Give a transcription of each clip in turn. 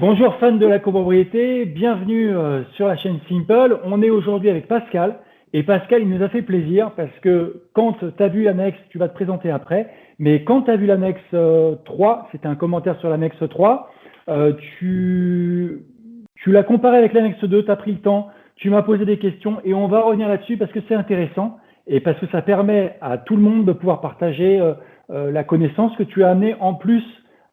Bonjour fans de la copropriété, bienvenue sur la chaîne Simple. On est aujourd'hui avec Pascal et Pascal il nous a fait plaisir parce que quand tu as vu l'annexe, tu vas te présenter après, mais quand tu as vu l'annexe 3, c'était un commentaire sur l'annexe 3, tu l'as comparé avec l'annexe 2, tu as pris le temps, tu m'as posé des questions et on va revenir là-dessus parce que c'est intéressant et parce que ça permet à tout le monde de pouvoir partager la connaissance que tu as amenée en plus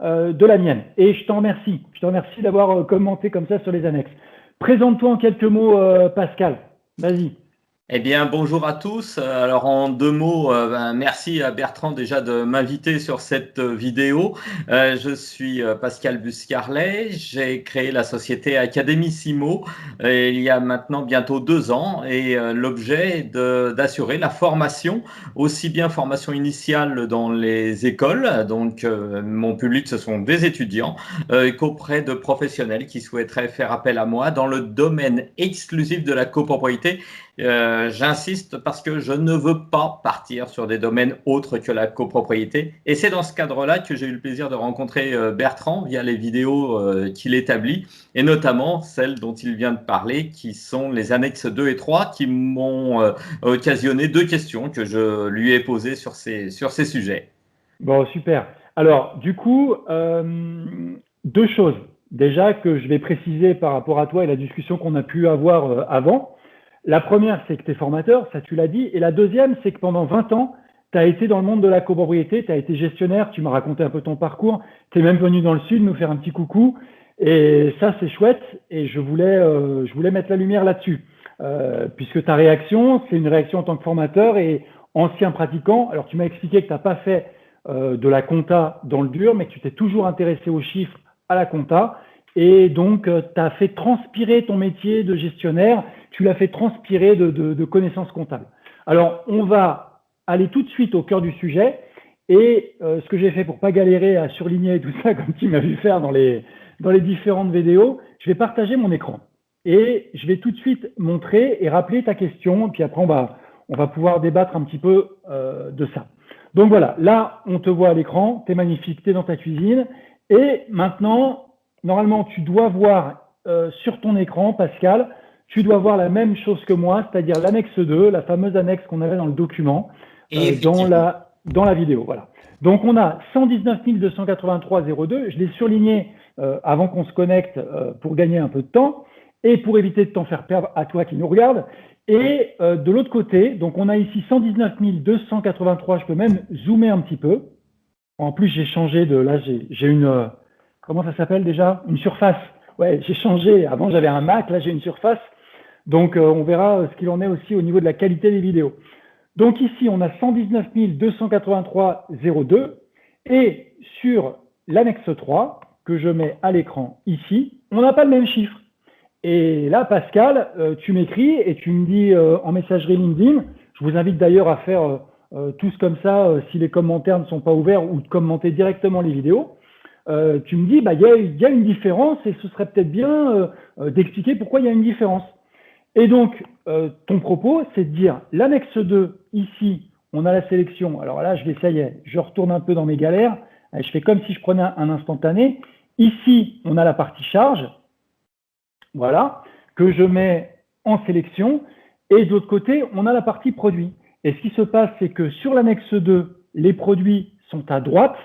de la mienne. Et je t'en remercie. Je te remercie d'avoir commenté comme ça sur les annexes. Présente-toi en quelques mots, Pascal. Vas-y. Eh bien, bonjour à tous. Alors, en deux mots, merci à Bertrand déjà de m'inviter sur cette vidéo. Je suis Pascal Buscarlet. J'ai créé la société Academissimo il y a maintenant bientôt 2 ans et l'objet est d'assurer la formation, aussi bien formation initiale dans les écoles, donc mon public ce sont des étudiants, qu'auprès de professionnels qui souhaiteraient faire appel à moi dans le domaine exclusif de la copropriété. J'insiste parce que je ne veux pas partir sur des domaines autres que la copropriété. Et c'est dans ce cadre-là que j'ai eu le plaisir de rencontrer Bertrand via les vidéos qu'il établit, et notamment celles dont il vient de parler, qui sont les annexes 2 et 3, qui m'ont occasionné 2 questions que je lui ai posées sur ces sujets. Bon, super. Alors, du coup, deux choses. Déjà que je vais préciser par rapport à toi et la discussion qu'on a pu avoir avant. La première, c'est que tu es formateur, ça tu l'as dit. Et la deuxième, c'est que pendant 20 ans, tu as été dans le monde de la copropriété, tu as été gestionnaire, tu m'as raconté un peu ton parcours, tu es même venu dans le sud nous faire un petit coucou. Et ça, c'est chouette et je voulais mettre la lumière là-dessus. Puisque ta réaction, c'est une réaction en tant que formateur et ancien pratiquant. Alors, tu m'as expliqué que tu n'as pas fait de la compta dans le dur, mais que tu t'es toujours intéressé aux chiffres, à la compta. Et donc, tu as fait transpirer ton métier de gestionnaire, tu l'as fait transpirer de connaissances comptables. Alors, on va aller tout de suite au cœur du sujet. Et ce que j'ai fait pour pas galérer à surligner tout ça, comme tu m'as vu faire dans les différentes vidéos, je vais partager mon écran. Et je vais tout de suite montrer et rappeler ta question. Et puis après, on va pouvoir débattre un petit peu de ça. Donc voilà, là, on te voit à l'écran, tu es magnifique, tu es dans ta cuisine. Et maintenant, normalement, tu dois voir sur ton écran, Pascal, tu dois voir la même chose que moi, c'est-à-dire l'annexe 2, la fameuse annexe qu'on avait dans le document, dans la vidéo. Voilà. Donc, on a 119 283,02. Je l'ai surligné avant qu'on se connecte pour gagner un peu de temps et pour éviter de t'en faire perdre à toi qui nous regarde. Et de l'autre côté, donc on a ici 119 283. Je peux même zoomer un petit peu. En plus, j'ai changé de... Là, j'ai une... comment ça s'appelle déjà? Une surface. Ouais, j'ai changé. Avant, j'avais un Mac. Là, j'ai une surface. Donc, on verra ce qu'il en est aussi au niveau de la qualité des vidéos. Donc, ici, on a 119 283,02. Et sur l'annexe 3, que je mets à l'écran ici, on n'a pas le même chiffre. Et là, Pascal, tu m'écris et tu me dis en messagerie LinkedIn, je vous invite d'ailleurs à faire tous comme ça, si les commentaires ne sont pas ouverts, ou de commenter directement les vidéos. Tu me dis, bah, y a une différence et ce serait peut-être bien d'expliquer pourquoi il y a une différence. Et donc, ton propos, c'est de dire, l'annexe 2, ici, on a la sélection. Alors là, ça y est, je retourne un peu dans mes galères. Je fais comme si je prenais un instantané. Ici, on a la partie charge. Voilà, que je mets en sélection. Et de l'autre côté, on a la partie produit. Et ce qui se passe, c'est que sur l'annexe 2, les produits sont à droite,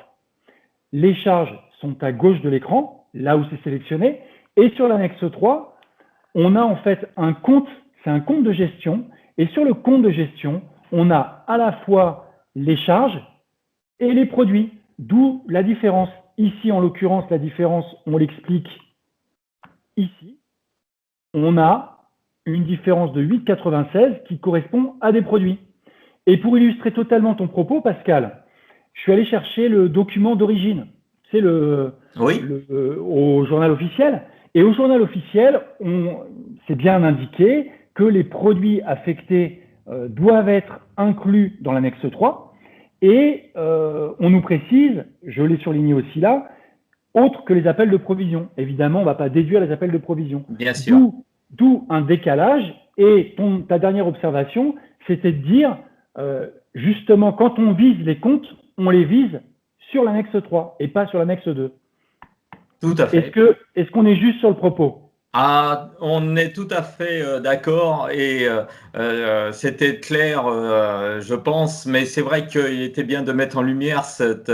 les charges sont à gauche de l'écran, là où c'est sélectionné. Et sur l'annexe 3, on a en fait un compte, c'est un compte de gestion. Et sur le compte de gestion, on a à la fois les charges et les produits, d'où la différence. Ici, en l'occurrence, la différence, on l'explique ici. On a une différence de 8,96 qui correspond à des produits. Et pour illustrer totalement ton propos, Pascal, je suis allé chercher le document d'origine, c'est au journal officiel. Et au journal officiel, c'est bien indiqué que les produits affectés doivent être inclus dans l'annexe 3. Et on nous précise, je l'ai surligné aussi là, autre que les appels de provision. Évidemment, on ne va pas déduire les appels de provision. Bien sûr. D'où un décalage. Et ta dernière observation, c'était de dire, justement, quand on vise les comptes, on les vise sur l'annexe 3 et pas sur l'annexe 2. Tout à fait. Est-ce qu'on est juste sur le propos? Ah, on est tout à fait d'accord et c'était clair, je pense, mais c'est vrai qu'il était bien de mettre en lumière cette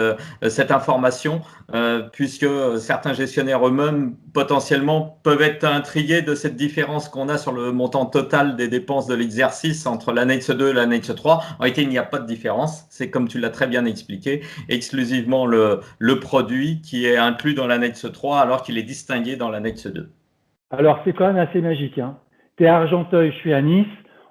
information, puisque certains gestionnaires eux-mêmes potentiellement peuvent être intrigués de cette différence qu'on a sur le montant total des dépenses de l'exercice entre l'annexe 2 et l'annexe 3. En réalité, il n'y a pas de différence, c'est comme tu l'as très bien expliqué, exclusivement le produit qui est inclus dans l'annexe 3 alors qu'il est distingué dans l'annexe 2. Alors, c'est quand même assez magique, hein. Tu es à Argenteuil, je suis à Nice,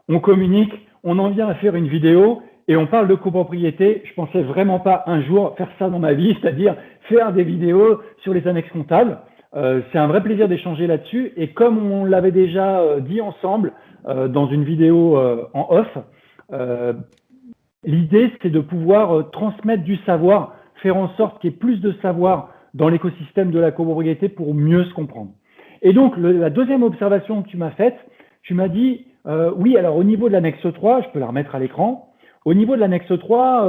on communique, on en vient à faire une vidéo et on parle de copropriété. Je pensais vraiment pas un jour faire ça dans ma vie, c'est-à-dire faire des vidéos sur les annexes comptables. C'est un vrai plaisir d'échanger là-dessus. Et comme on l'avait déjà dit ensemble dans une vidéo en off, euh, l'idée c'est de pouvoir transmettre du savoir, faire en sorte qu'il y ait plus de savoir dans l'écosystème de la copropriété pour mieux se comprendre. Et donc, la deuxième observation que tu m'as faite, tu m'as dit, oui, alors au niveau de l'annexe 3, je peux la remettre à l'écran. Au niveau de l'annexe 3,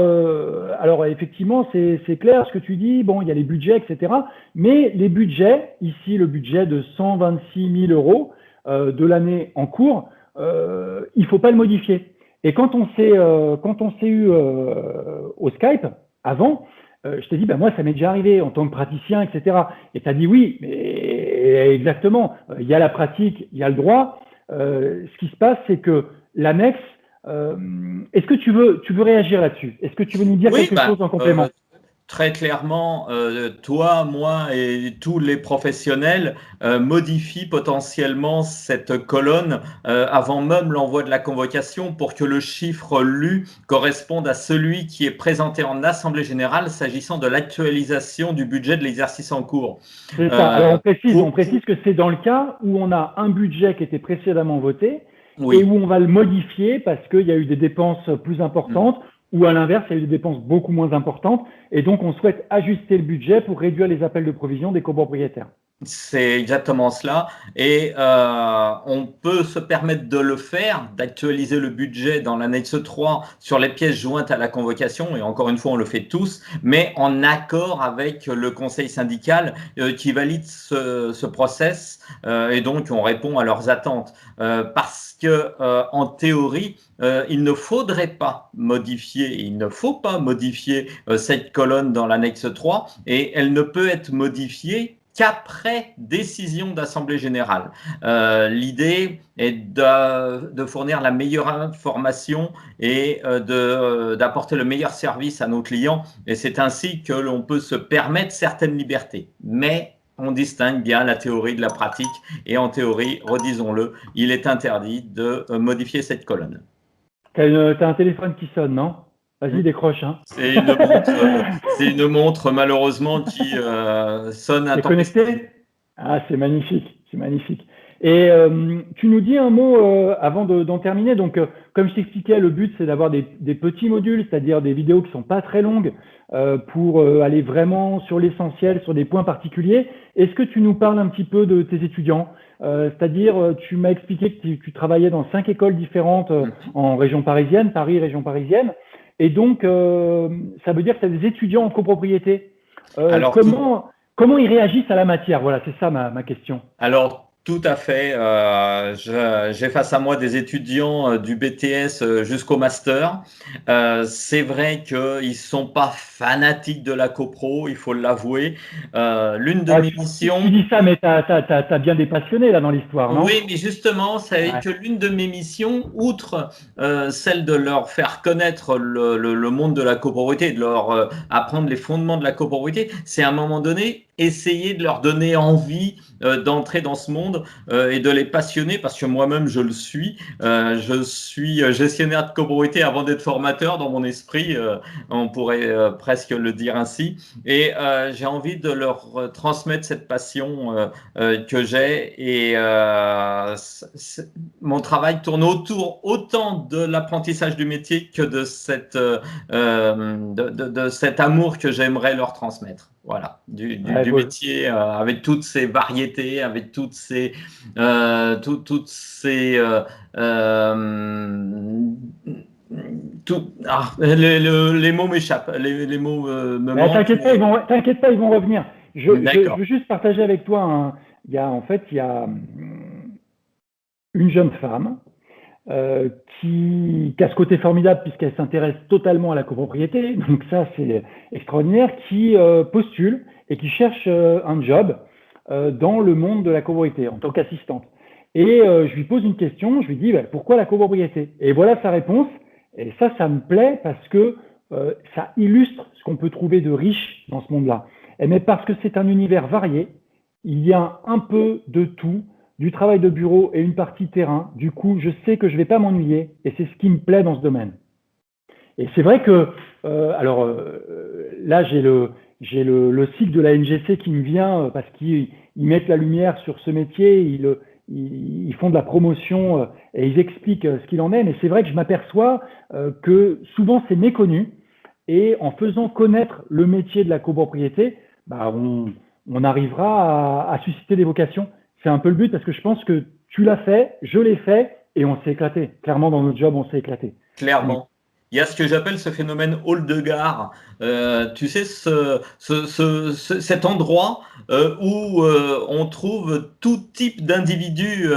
alors effectivement, c'est clair ce que tu dis, bon, il y a les budgets, etc. Mais les budgets, ici le budget de 126 000 euros de l'année en cours, il ne faut pas le modifier. Et quand on s'est eu au Skype, avant, je t'ai dit, ben moi, ça m'est déjà arrivé en tant que praticien, etc. Et tu as dit oui, mais exactement, il y a la pratique, il y a le droit. Ce qui se passe, c'est que l'annexe, est-ce que tu veux réagir là-dessus? Est-ce que tu veux nous dire quelque chose en complément? Très clairement, toi, moi et tous les professionnels modifient potentiellement cette colonne avant même l'envoi de la convocation pour que le chiffre lu corresponde à celui qui est présenté en assemblée générale s'agissant de l'actualisation du budget de l'exercice en cours. C'est ça. Alors on précise que c'est dans le cas où on a un budget qui était précédemment voté et où on va le modifier parce qu'il y a eu des dépenses plus importantes. Ou à l'inverse, il y a eu des dépenses beaucoup moins importantes, et donc on souhaite ajuster le budget pour réduire les appels de provision des copropriétaires. C'est exactement cela. Et on peut se permettre de le faire, d'actualiser le budget dans l'annexe 3 sur les pièces jointes à la convocation. Et encore une fois, on le fait tous, mais en accord avec le conseil syndical qui valide ce process. Et donc, on répond à leurs attentes. Parce que en théorie, il ne faudrait pas modifier, il ne faut pas modifier cette colonne dans l'annexe 3 et elle ne peut être modifiée qu'après décision d'Assemblée générale. L'idée est de fournir la meilleure information et d'apporter le meilleur service à nos clients. Et c'est ainsi que l'on peut se permettre certaines libertés. Mais on distingue bien la théorie de la pratique. Et en théorie, redisons-le, il est interdit de modifier cette colonne. T'as un téléphone qui sonne, non? Vas-y, décroche. Hein. C'est une montre malheureusement qui sonne à temps. Connecté? Ah, c'est magnifique, c'est magnifique. Et tu nous dis un mot avant d'en terminer. Donc, comme je t'expliquais, le but c'est d'avoir des petits modules, c'est-à-dire des vidéos qui sont pas très longues pour aller vraiment sur l'essentiel, sur des points particuliers. Est-ce que tu nous parles un petit peu de tes étudiants? C'est-à-dire, tu m'as expliqué que tu travaillais dans 5 écoles différentes en région parisienne, Paris, région parisienne. Et donc, ça veut dire que tu as des étudiants en copropriété. Alors, comment ils réagissent à la matière? Voilà, c'est ça ma question. Alors, tout à fait. J'ai face à moi des étudiants du BTS jusqu'au master. C'est vrai qu'ils ne sont pas fanatiques de la copro, il faut l'avouer. L'une de mes missions… Tu dis ça, mais tu as bien des passionnés là dans l'histoire, non? Oui, mais justement, c'est que l'une de mes missions, outre celle de leur faire connaître le monde de la copropriété, de leur apprendre les fondements de la copropriété, c'est à un moment donné essayer de leur donner envie d'entrer dans ce monde et de les passionner, parce que moi-même je le suis. Je suis gestionnaire de copropriété avant d'être formateur dans mon esprit, on pourrait presque le dire ainsi. Et j'ai envie de leur transmettre cette passion que j'ai. Et mon travail tourne autour autant de l'apprentissage du métier que de cet amour que j'aimerais leur transmettre. Voilà, du métier avec toutes ces variétés, avec toutes ces les mots m'échappent, les mots me manquent. T'inquiète pas, ils vont revenir. Je veux juste partager avec toi, il y a une jeune femme qui a ce côté formidable puisqu'elle s'intéresse totalement à la copropriété, donc ça c'est extraordinaire, qui postule et qui cherche un job dans le monde de la copropriété en tant qu'assistante. Et je lui pose une question, je lui dis pourquoi la copropriété? Et voilà sa réponse, et ça me plaît parce que ça illustre ce qu'on peut trouver de riche dans ce monde-là. Mais parce que c'est un univers varié, il y a un peu de tout, du travail de bureau et une partie terrain. Du coup, je sais que je ne vais pas m'ennuyer et c'est ce qui me plaît dans ce domaine. Et c'est vrai que, là, j'ai le cycle de la NGC qui me vient parce qu'ils mettent la lumière sur ce métier, ils font de la promotion et ils expliquent ce qu'il en est. Mais c'est vrai que je m'aperçois que souvent c'est méconnu et en faisant connaître le métier de la copropriété, on arrivera à susciter des vocations. C'est un peu le but parce que je pense que tu l'as fait, je l'ai fait et on s'est éclaté. Clairement, dans notre job, on s'est éclaté. Clairement. Il y a ce que j'appelle ce phénomène hall de gare. Tu sais, cet endroit où on trouve tout type d'individus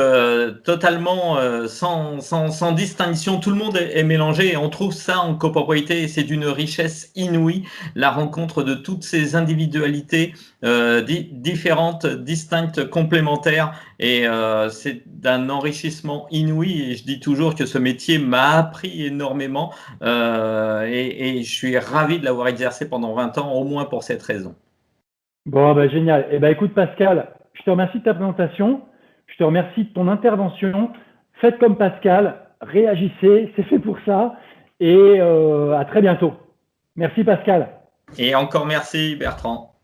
totalement sans distinction. Tout le monde est mélangé et on trouve ça en copropriété et c'est d'une richesse inouïe, la rencontre de toutes ces individualités différentes, distinctes, complémentaires et c'est d'un enrichissement inouï et je dis toujours que ce métier m'a appris énormément et je suis ravi de l'avoir exercé pendant 20 ans, au moins pour cette raison. Bon, génial. Écoute Pascal, je te remercie de ta présentation, je te remercie de ton intervention. Faites comme Pascal, réagissez, c'est fait pour ça et à très bientôt. Merci Pascal. Et encore merci Bertrand.